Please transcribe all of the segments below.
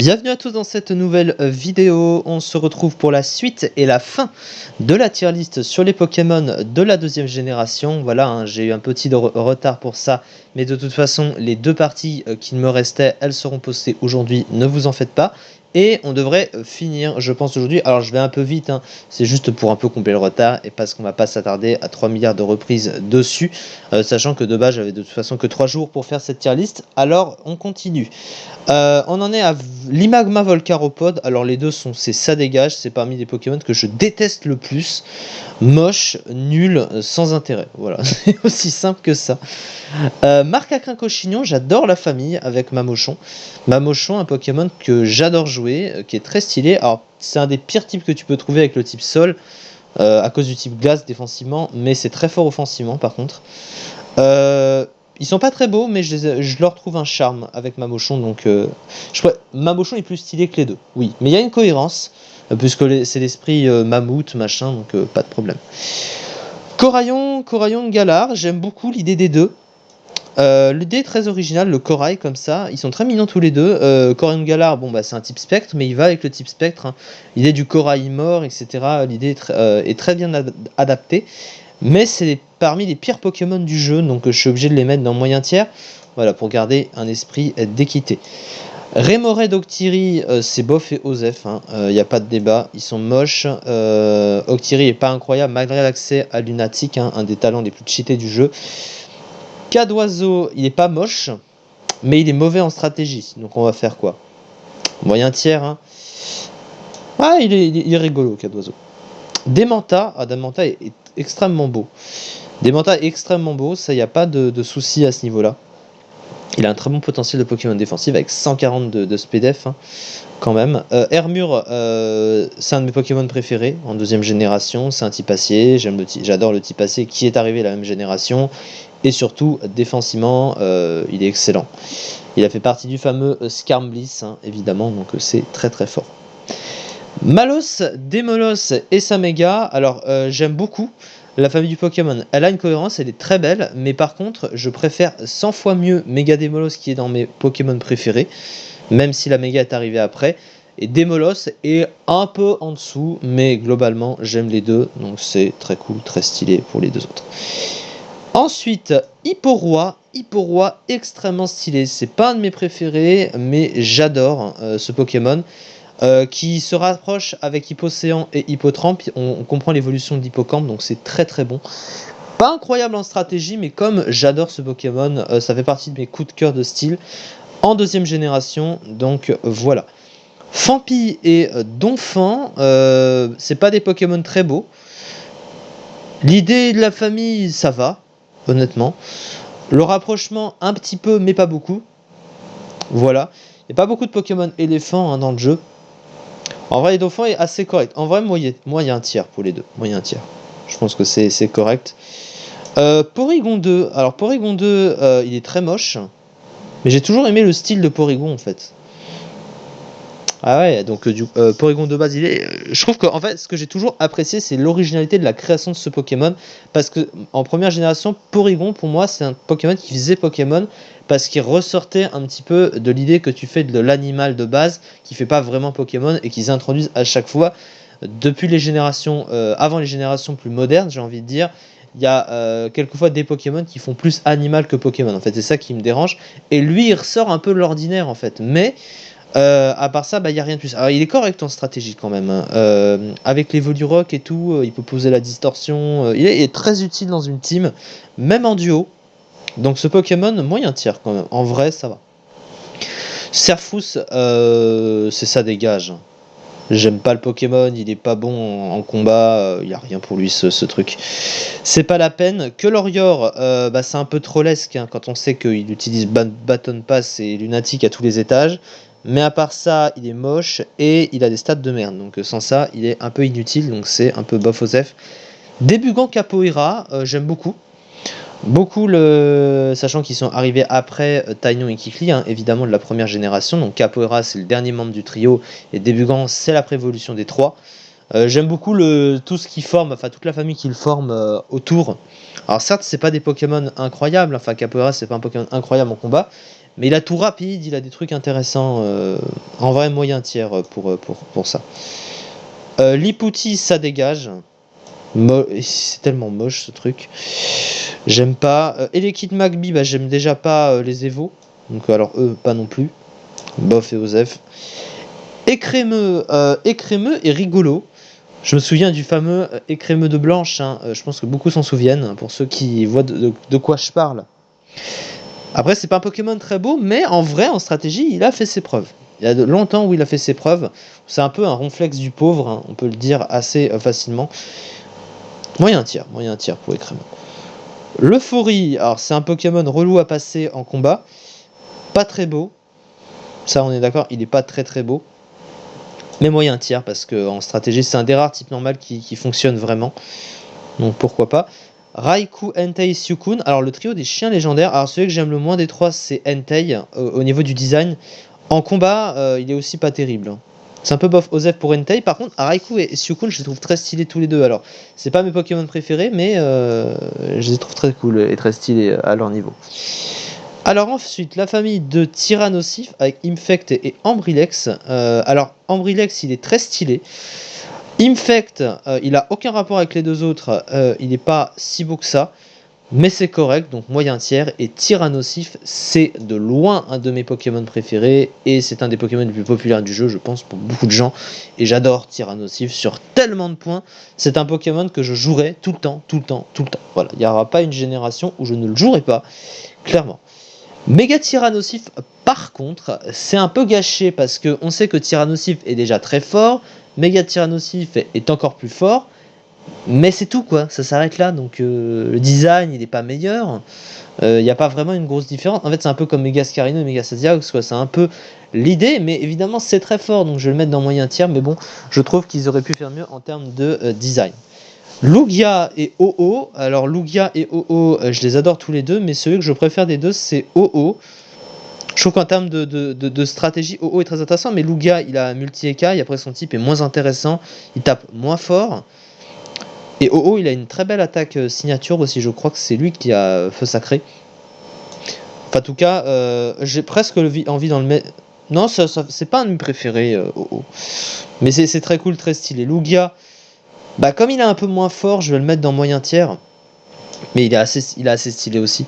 Bienvenue à tous dans cette nouvelle vidéo. On se retrouve pour la suite et la fin de la tier list sur les Pokémon de la deuxième génération. Voilà, j'ai eu un petit retard pour ça, mais de toute façon, les deux parties qui me restaient, elles seront postées aujourd'hui, ne vous en faites pas. Et on devrait finir, je pense, aujourd'hui. Alors, je vais un peu vite, c'est juste pour un peu combler le retard et parce qu'on va pas s'attarder à 3 milliards de reprises dessus, sachant que de base, j'avais de toute façon que 3 jours pour faire cette tier list. Alors, on continue. On en est à l'Imagma Volcaropod. Alors les deux sont, ça dégage, c'est parmi les Pokémon que je déteste le plus. Moche, nul, sans intérêt. Voilà, c'est aussi simple que ça. Marcacrin Cochignon, j'adore la famille avec Mamochon. Mamochon, un Pokémon que j'adore jouer, qui est très stylé. Alors c'est un des pires types que tu peux trouver avec le type sol, à cause du type glace défensivement, mais c'est très fort offensivement par contre. Ils sont pas très beaux, mais je leur trouve un charme avec Mamochon. Donc, Mamochon est plus stylé que les deux. Oui, mais il y a une cohérence, puisque c'est l'esprit mammouth, machin, donc pas de problème. Coraillon Galar, j'aime beaucoup l'idée des deux. L'idée est très originale, le corail comme ça, ils sont très mignons tous les deux. Coraillon Galar, bon bah c'est un type spectre, mais il va avec le type spectre. L'idée du corail mort, etc. L'idée est très bien adaptée. Mais c'est parmi les pires Pokémon du jeu, donc je suis obligé de les mettre dans moyen tiers, voilà, pour garder un esprit d'équité. Remoraid, Octillery, c'est bof et Osef, y a pas de débat, ils sont moches. Octillery est pas incroyable malgré l'accès à Lunatic, un des talents les plus cheatés du jeu. Cadoiseau, il est pas moche, mais il est mauvais en stratégie, donc on va faire quoi? Moyen tiers, Ah, il est rigolo, Cadoiseau. Demanta est extrêmement beau. Demanta est extrêmement beau, ça y a pas de souci à ce niveau-là. Il a un très bon potentiel de Pokémon défensif avec 140 de SPDF quand même. Hermure, c'est un de mes Pokémon préférés en deuxième génération. C'est un type acier, j'adore le type acier qui est arrivé la même génération. Et surtout, défensivement, il est excellent. Il a fait partie du fameux Skarmbliss, évidemment, donc c'est très très fort. Malos, Démolos et Samega, alors j'aime beaucoup la famille du Pokémon, elle a une cohérence, elle est très belle, mais par contre je préfère 100 fois mieux Mega Démolos qui est dans mes Pokémon préférés, même si la Mega est arrivée après, et Démolos est un peu en dessous, mais globalement j'aime les deux, donc c'est très cool, très stylé pour les deux autres. Ensuite, Hipporoi extrêmement stylé, c'est pas un de mes préférés, mais j'adore ce Pokémon. Qui se rapproche avec Hippocéan et Hippotrampe. On comprend l'évolution de l'hippocampe, donc c'est très très bon. Pas incroyable en stratégie, mais comme j'adore ce Pokémon, ça fait partie de mes coups de cœur de style en deuxième génération, donc voilà. Fampi et Donphan, c'est pas des Pokémon très beaux. L'idée de la famille, ça va, honnêtement. Le rapprochement, un petit peu, mais pas beaucoup. Voilà. Il n'y a pas beaucoup de Pokémon éléphants dans le jeu. En vrai, les dauphins est assez correct. En vrai, moyen tiers pour les deux. Moyen tiers. Je pense que c'est correct. Porygon 2. Alors, Porygon 2, il est très moche. Mais j'ai toujours aimé le style de Porygon, en fait. Ah ouais, donc Porygon de base, je trouve qu'en fait, ce que j'ai toujours apprécié, c'est l'originalité de la création de ce Pokémon. Parce que en première génération, Porygon, pour moi, c'est un Pokémon qui faisait Pokémon. Parce qu'il ressortait un petit peu de l'idée que tu fais de l'animal de base, qui fait pas vraiment Pokémon, et qu'ils introduisent à chaque fois, depuis les générations, avant les générations plus modernes, j'ai envie de dire. Il y a quelquefois des Pokémon qui font plus animal que Pokémon. En fait, c'est ça qui me dérange. Et lui, il ressort un peu de l'ordinaire, en fait. Mais à part ça, il n'y a rien de plus. Alors, il est correct en stratégie quand même. Avec les Rock et tout, il peut poser la distorsion. Il est très utile dans une team, même en duo. Donc ce Pokémon, moyen tiers quand même. En vrai, ça va. Serfous, c'est ça dégage. J'aime pas le Pokémon, il est pas bon en combat, il y a rien pour lui ce truc. C'est pas la peine. Que Lorior, c'est un peu trollesque quand on sait qu'il utilise Baton Pass et Lunatic à tous les étages. Mais à part ça, il est moche et il a des stats de merde. Donc sans ça, il est un peu inutile, donc c'est un peu bof Osef. Débugant Capoeira, j'aime beaucoup. Sachant qu'ils sont arrivés après Taignon et Kikli, évidemment de la première génération. Donc Capoeira, c'est le dernier membre du trio, et Débugant, c'est la prévolution des trois. J'aime beaucoup tout ce qui forme, enfin toute la famille qu'il forme autour. Alors certes, c'est pas des Pokémon incroyables, enfin Capoeira, c'est pas un Pokémon incroyable en combat, Mais il a tout rapide, il a des trucs intéressants. En vrai, moyen tiers pour ça. Liputi, ça dégage. C'est tellement moche ce truc. J'aime pas. Elekid Magby, bah, j'aime déjà pas les Evo. Donc alors eux, pas non plus. Bof et Osef. Écrémeux et rigolo. Je me souviens du fameux écrémeux de Blanche. Hein. Je pense que beaucoup s'en souviennent, hein, pour ceux qui voient de quoi je parle. Après, c'est pas un Pokémon très beau, mais en vrai, en stratégie, il a fait ses preuves. Il y a longtemps où il a fait ses preuves. C'est un peu un ronflex du pauvre, hein, on peut le dire assez facilement. Moyen tir pour Écrémeux. L'Euphorie, alors c'est un Pokémon relou à passer en combat. Pas très beau. Ça, on est d'accord, il est pas très très beau. Mais moyen tiers, parce qu'en stratégie, c'est un des rares types normaux qui fonctionne vraiment. Donc pourquoi pas. Raikou, Entei, Suicune. Alors le trio des chiens légendaires. Alors celui que j'aime le moins des trois, c'est Entei, au niveau du design. En combat, il est aussi pas terrible. C'est un peu bof Osef pour Entei. Par contre, Raikou et Suicune, je les trouve très stylés tous les deux. Alors, c'est pas mes Pokémon préférés, mais je les trouve très cool et très stylés à leur niveau. Alors ensuite, la famille de Tyrannosif avec Infect et Ambrilex. Alors, Ambrilex, il est très stylé. Infect, il a aucun rapport avec les deux autres. Il n'est pas si beau que ça. Mais c'est correct, donc moyen tiers. Et Tyrannosif, c'est de loin un de mes Pokémon préférés. Et c'est un des Pokémon les plus populaires du jeu, je pense, pour beaucoup de gens. Et j'adore Tyrannosif sur tellement de points. C'est un Pokémon que je jouerai tout le temps. Voilà, il n'y aura pas une génération où je ne le jouerai pas, clairement. Méga Tyrannosif, par contre, c'est un peu gâché parce qu'on sait que Tyrannosif est déjà très fort. Méga Tyrannosif est encore plus fort. Mais c'est tout quoi, ça s'arrête là, donc le design il est pas meilleur, il n'y a pas vraiment une grosse différence. En fait c'est un peu comme Megascarino et Megasaziox quoi, c'est un peu l'idée, mais évidemment c'est très fort, donc je vais le mettre dans moyen tiers, mais bon, je trouve qu'ils auraient pu faire mieux en termes de design. Lugia et OO, alors Lugia et OO, je les adore tous les deux, mais celui que je préfère des deux c'est OO. Je trouve qu'en termes de stratégie, OO est très intéressant, mais Lugia il a multi-écaille, après son type est moins intéressant, il tape moins fort. Et OO, il a une très belle attaque signature aussi, je crois que c'est lui qui a Feu Sacré. Enfin, en tout cas, j'ai presque envie d'en le mettre... Non, c'est pas un de mes préférés, OO. Mais c'est très cool, très stylé. Lugia, bah, comme il est un peu moins fort, je vais le mettre dans moyen tiers. Mais il est assez stylé aussi.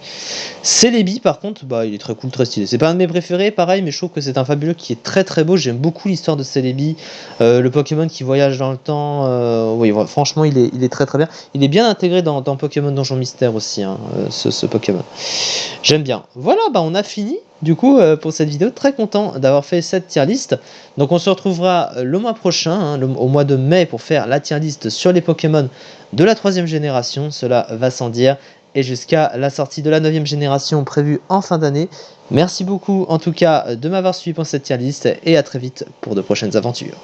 Celebi par contre, bah il est très cool, très stylé. C'est pas un de mes préférés, pareil, mais je trouve que c'est un fabuleux qui est très très beau. J'aime beaucoup l'histoire de Celebi, le Pokémon qui voyage dans le temps. Oui, franchement, il est très très bien. Il est bien intégré dans Pokémon Donjon Mystère aussi, hein, ce Pokémon. J'aime bien. Voilà, bah on a fini du coup pour cette vidéo. Très content d'avoir fait cette tier list. Donc on se retrouvera le mois prochain, hein, au mois de mai, pour faire la tier list sur les Pokémon de la 3ème génération. Cela va sans dire. Et jusqu'à la sortie de la 9ème génération prévue en fin d'année. Merci beaucoup en tout cas de m'avoir suivi pour cette tier list et à très vite pour de prochaines aventures.